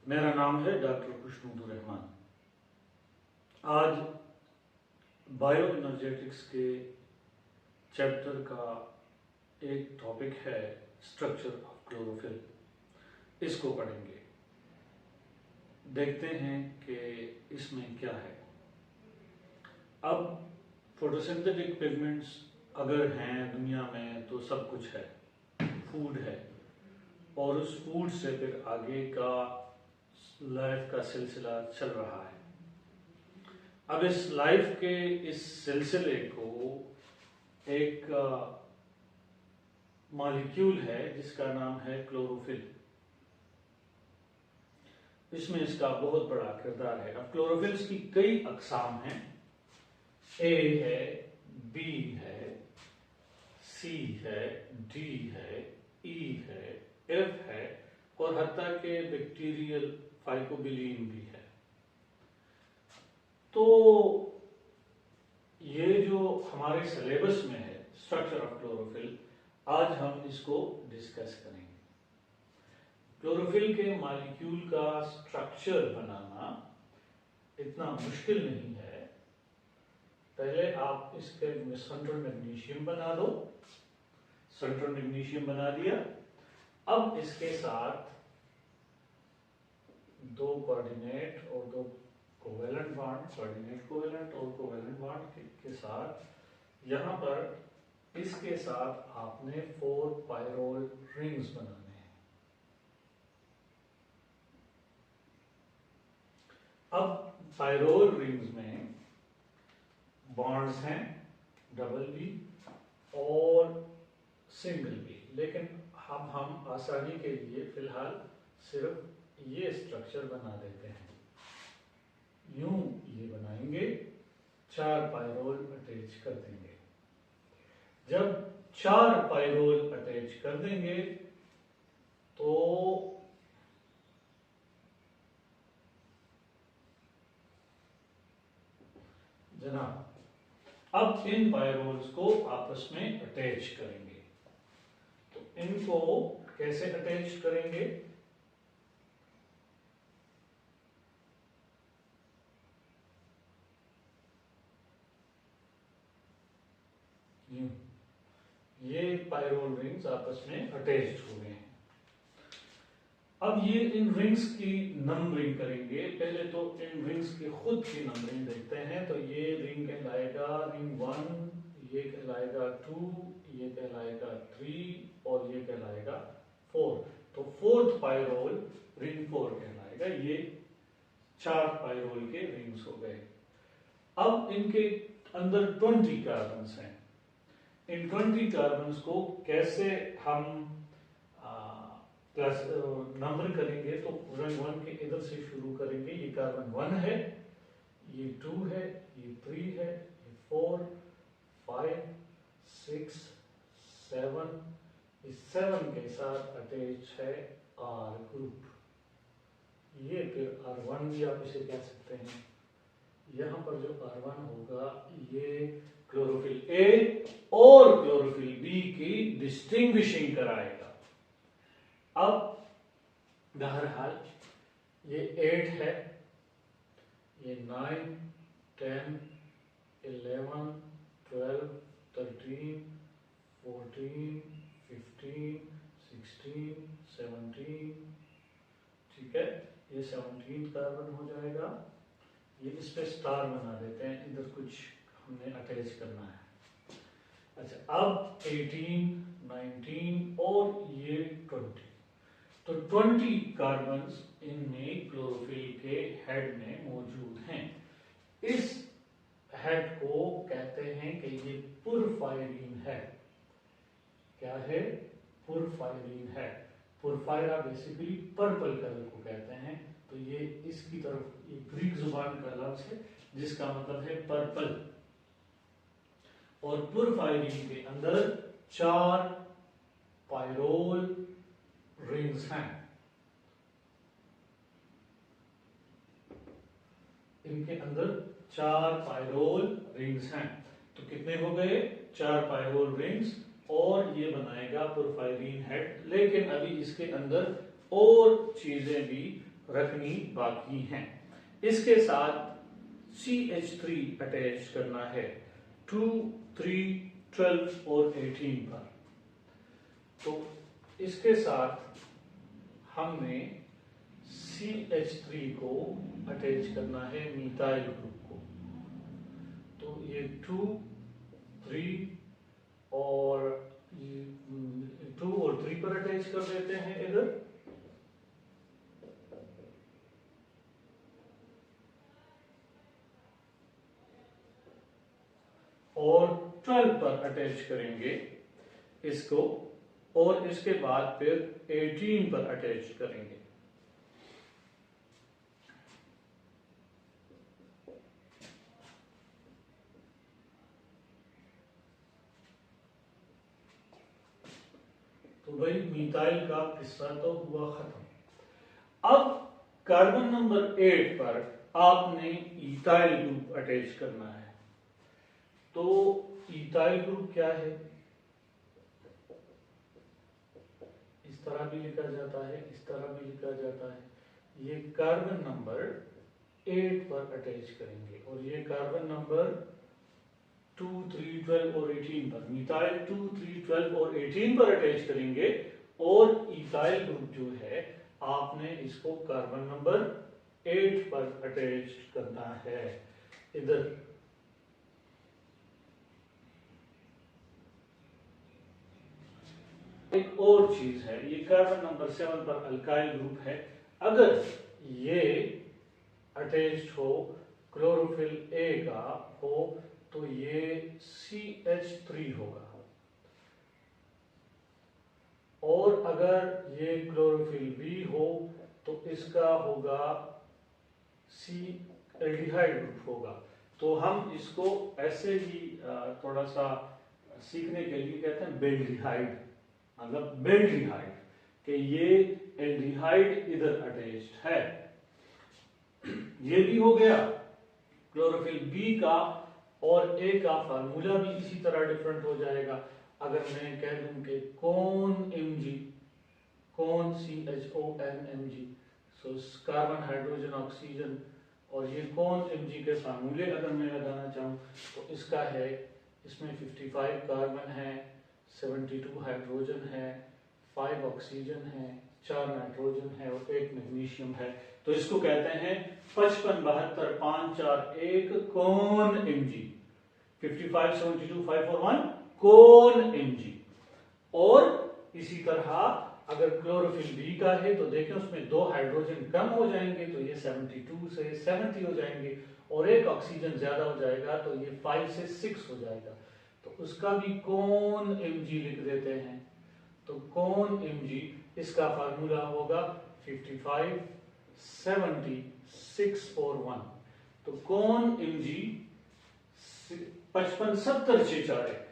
मेरा नाम है डॉक्टर खुशनूदुर रहमान। आज बायो एनर्जेटिक्स के चैप्टर का एक टॉपिक है स्ट्रक्चर ऑफ क्लोरोफिल। इसको पढ़ेंगे, देखते हैं कि इसमें क्या है। अब फोटोसिंथेटिक पिगमेंट्स अगर हैं दुनिया में तो सब कुछ है, फूड है, और उस फूड से फिर आगे का लाइफ का सिलसिला चल रहा है। अब इस लाइफ के इस सिलसिले को एक मॉलिक्यूल है जिसका नाम है क्लोरोफिल। इसमें इसका बहुत बड़ा किरदार है। अब क्लोरोफिल्स की कई अकसाम हैं। ए है, बी है, सी है, डी है, ई है, एफ है, और हत्ता के बैक्टीरियल फाइकोबिलीन भी है। तो ये जो हमारे सिलेबस में है स्ट्रक्चर ऑफ क्लोरोफिल, आज हम इसको डिस्कस करेंगे। क्लोरोफिल के मॉलिक्यूल का स्ट्रक्चर बनाना इतना मुश्किल नहीं है। पहले आप इसके सेंट्रल मैग्नीशियम बना दो। सेंट्रल मैग्नीशियम बना दिया। अब इसके साथ दो कोऑर्डिनेट और दो कोवेलेंट बॉन्ड, कोऑर्डिनेट कोवेलेंट और कोवेलेंट बॉन्ड के साथ यहाँ पर इसके साथ आपने 4 पायरोल रिंग्स बनाने हैं। अब पायरोल रिंग्स में बॉन्ड्स हैं डबल बी और सिंगल बी, लेकिन हम आसानी के लिए फिलहाल सिर्फ ये स्ट्रक्चर बना देते हैं। यूं ये बनाएंगे, 4 पायरोल अटैच कर देंगे। जब 4 पायरोल अटैच कर देंगे तो जनाब अब इन पायरोल्स को आपस में अटैच करेंगे। तो इनको कैसे अटैच करेंगे? ये पायरोल रिंग्स आपस में अटैच्ड हो गए हैं। अब ये इन रिंग्स की नंबरिंग करेंगे। पहले तो इन रिंग्स की खुद की नंबरिंग देखते हैं। तो ये रिंग कहलाएगा रिंग 1, ये कहलाएगा 2, ये कहलाएगा 3 और ये कहलाएगा 4। तो 4th पायरोल रिंग 4 कहलाएगा। ये 4 पायरोल के रिंग्स हो गए। अब इनके अंदर 20 कार्बन्स हैं। इन 20 कार्बन्स को कैसे हम प्लस नंबर करेंगे? तो रिंग 1 के इधर से शुरू करेंगे। ये कार्बन 1 है, ये 2 है, ये 3 है, ये 4, 5, 6, 7। इस 7 के साथ अटैच है R ग्रुप। ये फिर R1 भी आप इसे कह सकते हैं। यहाँ पर जो R1 होगा ये क्लोरोफिल A और क्लोरोफिल B की डिस्टिंग्विशिंग कराएगा। अब बहरहाल ये 8 है, ये 9, 10, 11, 12, 13, 14, 15, 16, 17। ठीक है, ये 17 कार्बन हो जाएगा। ये इस पे स्टार बना देते हैं, इधर कुछ हमने अटैच करना है। अच्छा, अब 18, 19 और ये 20। तो 20 कार्बन्स इनमें क्लोरोफिल के हेड में मौजूद हैं। इस हेड को कहते हैं कि ये पुरफायरीन है। क्या है? पुरफायरीन है। पुरफायरा बेसिकली पर्पल कलर को कहते हैं। तो ये इसकी तरफ ये ग्रीक जुबान का लफ्ज है जिसका मतलब है पर्पल। और पुरफायरीन के अंदर 4 पायरोल रिंग्स हैं। इनके अंदर 4 पायरोल रिंग्स हैं। तो कितने हो गए? 4 पायरोल रिंग्स, और ये बनाएगा पुरफायरीन हेड। लेकिन अभी इसके अंदर और चीजें भी रखनी बाकी हैं। इसके साथ CH3 अटैच करना है 2, 3, 12 और 18 पर। तो इसके साथ हमने CH3 को अटैच करना है मिथाइल ग्रुप को। तो ये 2, 3 और 2 और 3 पर अटैच कर देते हैं इधर। और 12 पर अटैच करेंगे इसको, और इसके बाद फिर 18 पर अटैच करेंगे। तो भाई मिथाइल का किस्सा तो हुआ खत्म। अब कार्बन नंबर 8 पर आपने इथाइल ग्रुप अटैच करना है। तो इथाइल ग्रुप क्या है, इस तरह भी लिखा जाता है, इस तरह भी लिखा जाता है। ये कार्बन नंबर 8 पर अटैच करेंगे और ये कार्बन नंबर 2, 3, 12 और 18 पर, मिथाइल 2, 3, 12 और 18 पर अटैच करेंगे। और इथाइल ग्रुप जो है आपने इसको कार्बन नंबर 8 पर अटैच करना है इधर। एक और चीज है, ये कार्बन नंबर 7 पर अल्काइल ग्रुप है। अगर ये अटैच्ड हो, क्लोरोफिल A का हो, तो ये CH3 होगा। और अगर ये क्लोरोफिल B हो तो इसका होगा C एल्डिहाइड ग्रुप होगा। तो हम इसको ऐसे ही थोड़ा सा सीखने के लिए कहते हैं बेल्डिहाइड, मतलब बेल्डिहाइड, कि ये एल्डिहाइड इधर अटैच्ड है। ये भी हो गया क्लोरोफिल B का, और A का फार्मूला भी इसी तरह डिफरेंट हो जाएगा। अगर मैं कह दूं कि कौन Mg, कौन CHONMg, so carbon hydrogen oxygen, और ये कौन Mg के फार्मूले अगर मैं लगाना चाहूँ तो इसका है, इसमें 55 कार्बन है, 72 हाइड्रोजन है, 5 ऑक्सीजन है, 4 नाइट्रोजन है और 1 मैग्नीशियम है। तो इसको कहते हैं 55, 72, 5, 4, 1 कौन Mg, 55, 72, 5 और 1 कौन Mg। और इसी तरह अगर क्लोरोफिल B का है तो देखें उसमें 2 हाइड्रोजन कम हो जाएंगे तो ये 72 से 70 हो जाएंगे, और 1 ऑक्सीजन ज्यादा हो जाएगा तो ये 5 से 6 हो जाएगा। तो उसका भी कौन Mg लिख देते हैं। तो कौन Mg, इसका फार्मूला होगा 55, 70, 6 और 1। तो कौन Mg 55, 70, 6, 4, 1,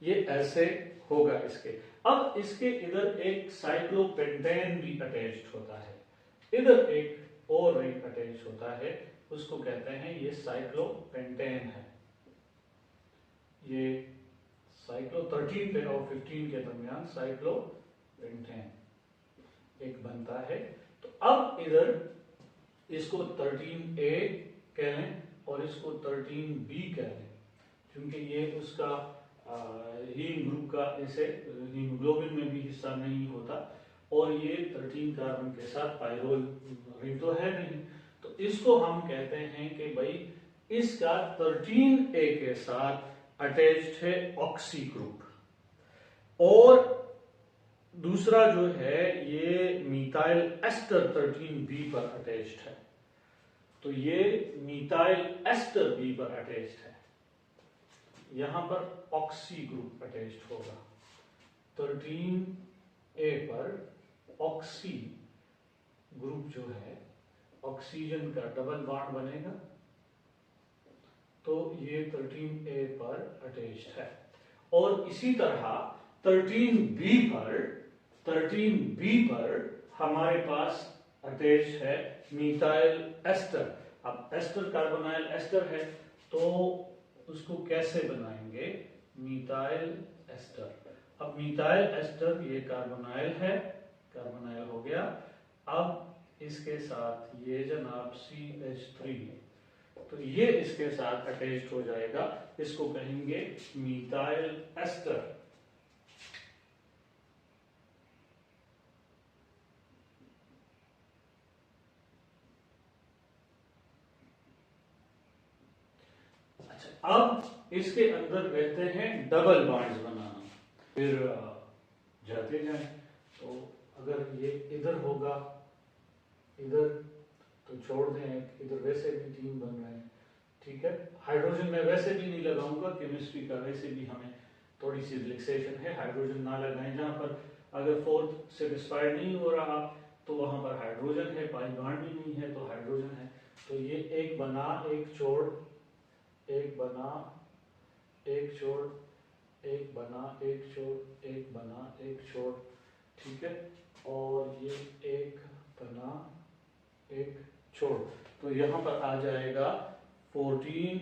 ये ऐसे होगा इसके। अब इसके इधर एक साइक्लोपेंटेन भी अटैच्ड होता है, इधर एक और रिंग अटैच होता है, उसको कहते हैं ये साइक्लोपेंटेन है। ये साइक्लो 13 पे और 15 के दरमियान साइक्लोपेंटेन एक बनता है। तो अब इधर इसको 13A कह लें और इसको 13B कह लें, क्योंकि ये उसका हीम ग्रुप का ऐसे हीमोग्लोबिन में भी हिस्सा नहीं होता, और ये 13 कार्बन के साथ पायरोल रिंग तो है नहीं। तो इसको हम कहते हैं कि भाई इसका 13A के साथ अटैच्ड है ऑक्सी ग्रुप, और दूसरा जो है ये मिथाइल एस्टर 13B पर अटैच्ड है। तो ये मिथाइल एस्टर B पर अटैच्ड है, यहां पर ऑक्सी ग्रुप अटैच्ड होगा। 13A पर ऑक्सी ग्रुप जो है, ऑक्सीजन का डबल बॉन्ड बनेगा, तो ये 13A पर अटैच्ड है। और इसी तरह 13B पर हमारे पास अटैच है मिथाइल एस्टर। अब एस्टर कार्बोनाइल एस्टर है, तो उसको कैसे बनाएंगे, मिथाइल एस्टर। अब मिथाइल एस्टर ये कार्बोनाइल है, कार्बोनाइल हो गया। अब इसके साथ ये जनाब CH3, तो ये इसके साथ अटैच्ड हो जाएगा, इसको कहेंगे मीथाइल एस्टर। अच्छा, अब इसके अंदर कहते हैं डबल बॉन्ड्स बनाना, फिर जाते जाएं। तो अगर ये इधर होगा, इधर तो छोड़ दें, इधर वैसे भी 3 बन रहे हैं, ठीक है। हाइड्रोजन में वैसे भी नहीं लगाऊंगा, केमिस्ट्री का वैसे भी हमें थोड़ी सी रिलैक्सेशन है, हाइड्रोजन ना लगाएं। जहां पर अगर फोर्थ सेटिस्फाइड नहीं हो रहा तो वहां पर हाइड्रोजन है, पाई बॉन्ड भी नहीं है तो हाइड्रोजन है। तो ये एक बना, एक छोड़, एक बना, एक छोड़, एक बना, एक छोड़, एक बना, एक छोड़, ठीक है। और ये एक बना, एक छोड़, तो यहाँ पर आ जाएगा 14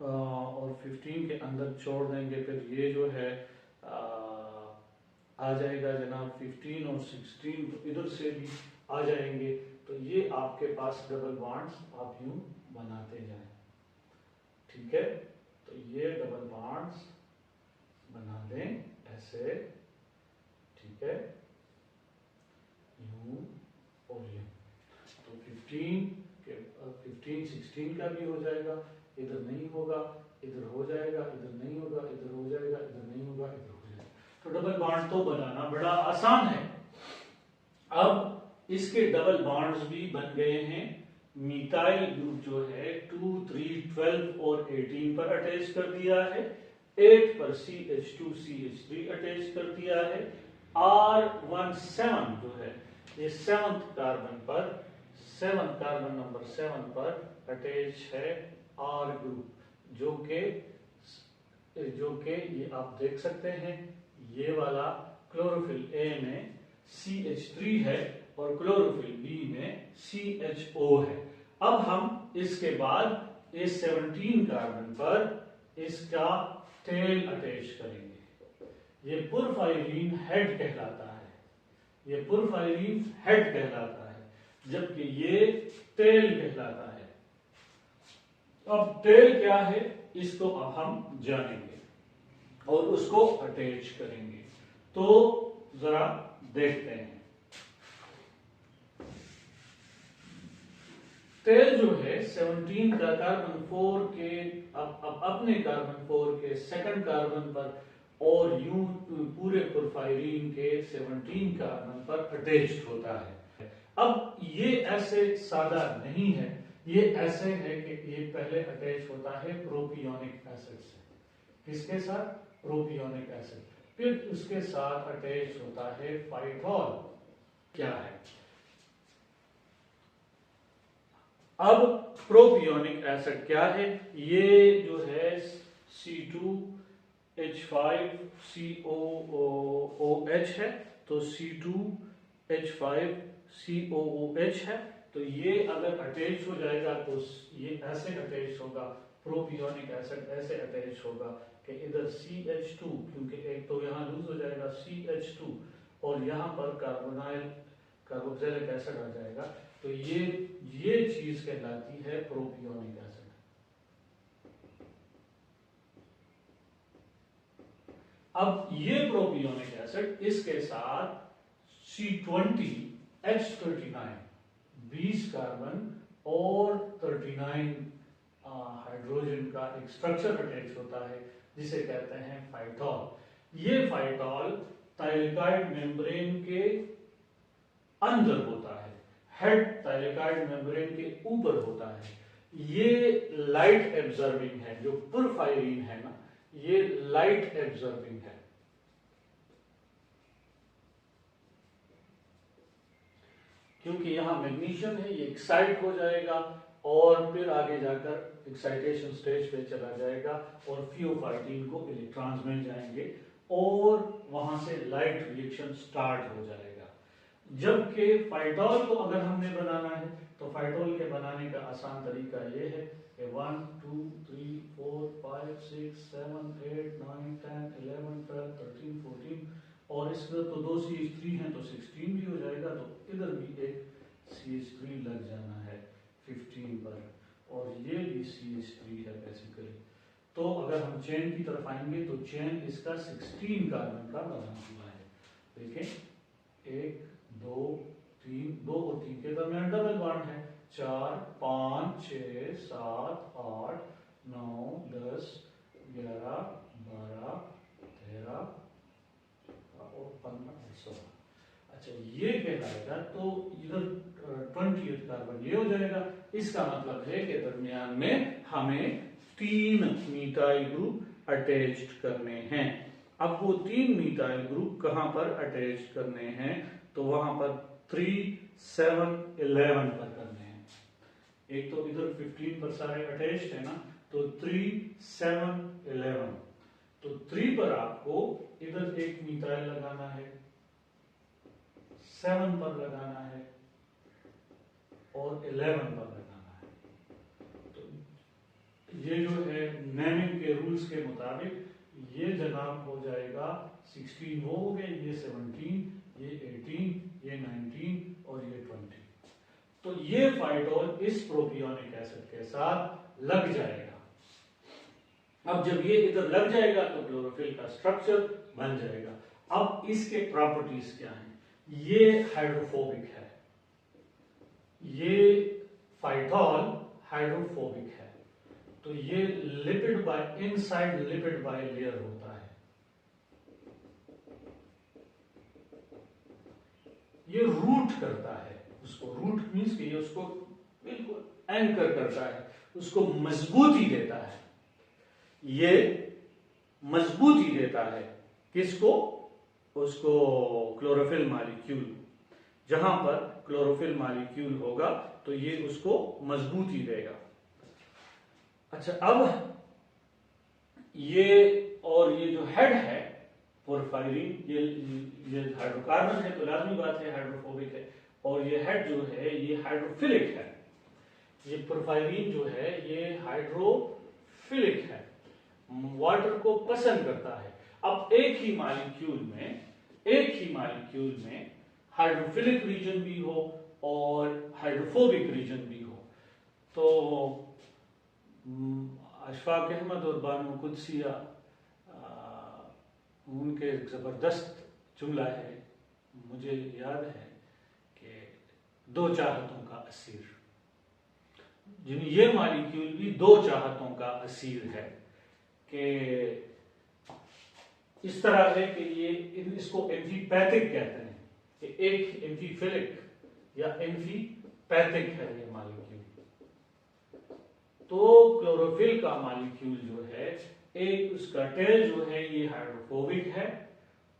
और 15 के अंदर छोड़ देंगे, फिर ये जो है आ जाएगा जनाब 15 और 16, तो इधर से भी आ जाएंगे। तो ये आपके पास डबल बॉन्ड्स आप यूं बनाते जाएं, ठीक है। तो ये डबल बॉन्ड्स बना दें ऐसे, ठीक है, यूं और यूं। तो 15 16 का भी हो जाएगा, इधर नहीं होगा, इधर हो जाएगा, इधर नहीं होगा, इधर हो जाएगा, इधर नहीं होगा, इधर हो जाएगा। तो डबल बॉन्ड तो बनाना बड़ा आसान है। अब इसके डबल बॉन्ड्स भी बन गए हैं। मिथाइल ग्रुप जो है 2 3 12 और 18 पर अटैच कर दिया है, 8 पर CH2 CH3 अटैच कर दिया है, R17 जो है ये 7th कार्बन पर, 7 कार्बन नंबर 7 पर अटैच है R ग्रुप, जो के ये आप देख सकते हैं, ये वाला क्लोरोफिल A में CH3 है और क्लोरोफिल B में CHO है। अब हम इसके बाद इस 17 कार्बन पर इसका टेल अटैच करेंगे। ये पुरफाइरीन हेड कहलाता है, ये पुरफाइरीन हेड कहलाता है, जबकि ये टेल कहलाता है। अब टेल क्या है इसको अब हम जानेंगे और उसको अटैच करेंगे। तो जरा देखते हैं। टेल जो है 17 का कार्बन 4 के अब अपने कार्बन 4 के सेकंड कार्बन पर और यूं पूरे पुरफाइरीन के 17 कार्बन पर अटैच्ड होता है। अब ये ऐसे सादा नहीं है, ये ऐसे है कि ये पहले अटैच होता है प्रोपियोनिक एसिड से। किसके साथ? Propionic acid. फिर उसके साथ अटैच होता है फाइटोल। क्या है? अब प्रोपियोनिक एसिड क्या है? ये जो है C2H5COOH है, तो C2H5COOH है। तो ये अगर अटैच हो जाएगा तो ये ऐसे अटैच होगा, प्रोपियोनिक एसिड ऐसे अटैच होगा कि इधर CH2, क्योंकि एक तो यहाँ लूज हो जाएगा CH2 और यहाँ पर कार्बोक्सिलिक एसिड आ जाएगा, तो ये चीज कहलाती है प्रोपियोनिक एसिड। अब ये प्रोपियोनिक एसिड इसके साथ C20H39 20 कार्बन और 39 हाइड्रोजन का एक स्ट्रक्चर अटैच होता है जिसे कहते हैं फाइटोल। ये फाइटोल थायलाकोइड मेम्ब्रेन के अंदर होता है, हेड थायलाकोइड मेम्ब्रेन के ऊपर होता है। ये लाइट एब्जॉर्बिंग है, जो पुरफाइरीन है ना, ये लाइट एब्जॉर्बिंग है। क्योंकि यहां मैग्नीशियम है, ये एक्साइट हो जाएगा और फिर आगे जाकर एक्साइटेशन स्टेज पे चला जाएगा और थियोफाइटीन को इलेक्ट्रॉन्स मिल जाएंगे और वहां से लाइट रिएक्शन स्टार्ट हो जाएगा। जबकि फाइटोल को अगर हमने बनाना है तो फाइटोल के बनाने का आसान तरीका ये है कि 1 2 3 4 5 6 7 8 9 10 11 12 13 14 और इसमें तो 2 CH3 हैं तो 16 भी हो जाएगा, तो इधर भी एक CH3 लग जाना है 15 पर, और ये भी CH3 है बेसिकली। तो अगर हम चेन की तरफ आएंगे तो चेन इसका 16 कार्बन का बना हुआ है। देखें 1 2 3, 2 और 3 के दरमियान डबल बॉन्ड है। 4 5 6 7 8 9 10 11 12 13 और 15 और 16। अच्छा ये कहलाएगा, तो इधर 20th कार्बन ये हो जाएगा। इसका मतलब है कि दरमियान में हमें 3 मीथाइल ग्रुप अटैच्ड करने हैं। अब वो 3 मीथाइल ग्रुप कहां पर अटैच करने हैं, तो वहां पर 3 7 11 पर करने हैं। एक तो इधर 15 पर सारे अटैच्ड है ना, तो 3 7 11, तो 3 पर आपको इधर एक मीथाइल लगाना है, 7 पर लगाना है और 11 पर लगाना है। तो ये जो है नेमिंग के रूल्स के मुताबिक ये जनाब हो जाएगा 16, वो हो गए, ये 17, ये 18, ये 19 और ये 20। तो ये फाइटोल इस प्रोपियोनिक एसिड के साथ लग जाएगा। अब जब ये इधर लग जाएगा तो क्लोरोफिल का स्ट्रक्चर बन जाएगा। अब इसके प्रॉपर्टीज क्या हैं? ये हाइड्रोफोबिक है, ये फाइटोल हाइड्रोफोबिक है, तो ये lipid by inside lipid bilayer होता है। ये रूट करता है उसको, रूट मीन्स कि ये उसको बिल्कुल एंकर करता है, उसको मजबूती देता है। ये मजबूती देता है किसको? उसको क्लोरोफिल मॉलिक्यूल। जहां पर क्लोरोफिल मॉलिक्यूल होगा तो ये उसको मजबूती देगा। अच्छा अब ये और ये जो हेड है पोरफायरिन, ये हाइड्रोकार्बन है तो लाजमी बात है हाइड्रोफोबिक है, और ये हेड जो है ये हाइड्रोफिलिक है। ये पोरफायरिन जो है ये हाइड्रोफिलिक है, वाटर को पसंद करता है। अब एक ही मॉलिक्यूल में हाइड्रोफिलिक रीजन भी हो और हाइड्रोफोबिक रीजन भी हो। तो अशफाक अहमद और बानो कुदसिया, उनके जबरदस्त जुमला है, मुझे याद है कि 2 चाहतों का असीर, जिन्हें ये मॉलिक्यूल भी 2 चाहतों का असीर है, कि इस तरह है कि ये इसको एम्फीपैथिक कहते हैं, कि एक एम्फीफिलिक या एम्फीपैथिक है ये मॉलिक्यूल। तो क्लोरोफिल का मॉलिक्यूल जो है, एक उसका टेल जो है ये हाइड्रोफोबिक है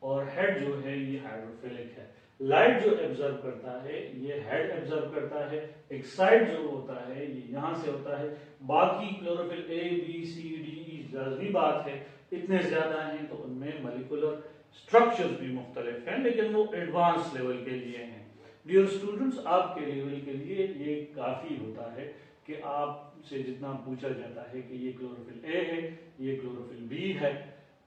और हेड जो है ये हाइड्रोफिलिक है। लाइट जो एब्जॉर्ब करता है ये हेड एब्जॉर्ब करता है, एक साइड जो होता है ये यहां से होता है। बाकी chlorophyll A B C D E लाजमी बात है, इतने ज्यादा हैं तो उनमें मॉलिक्यूलर स्ट्रक्चर्स भी मुख्तलिफ हैं, लेकिन वो एडवांस लेवल के लिए हैं। डियर स्टूडेंट्स, आपके लेवल के लिए ये काफी होता है कि आपसे जितना पूछा जाता है कि ये क्लोरोफिल A है, ये क्लोरोफिल B है,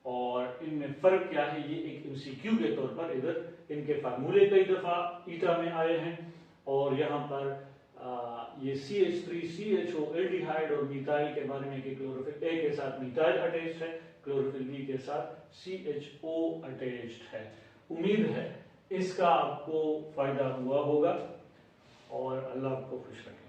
और इनमें फर्क क्या है, ये एक एमसीक्यू के तौर पर इधर इनके फार्मूले कई दफा ईटा में आए हैं, और यहाँ पर ये CH3 CHO एल्डिहाइड और मिथाइल के बारे में कि क्लोरोफिल A के साथ मिथाइल अटैच्ड है, क्लोरोफिल B के साथ CHO अटैच्ड है। उम्मीद है इसका आपको फायदा हुआ होगा, और अल्लाह आपको खुश रखे।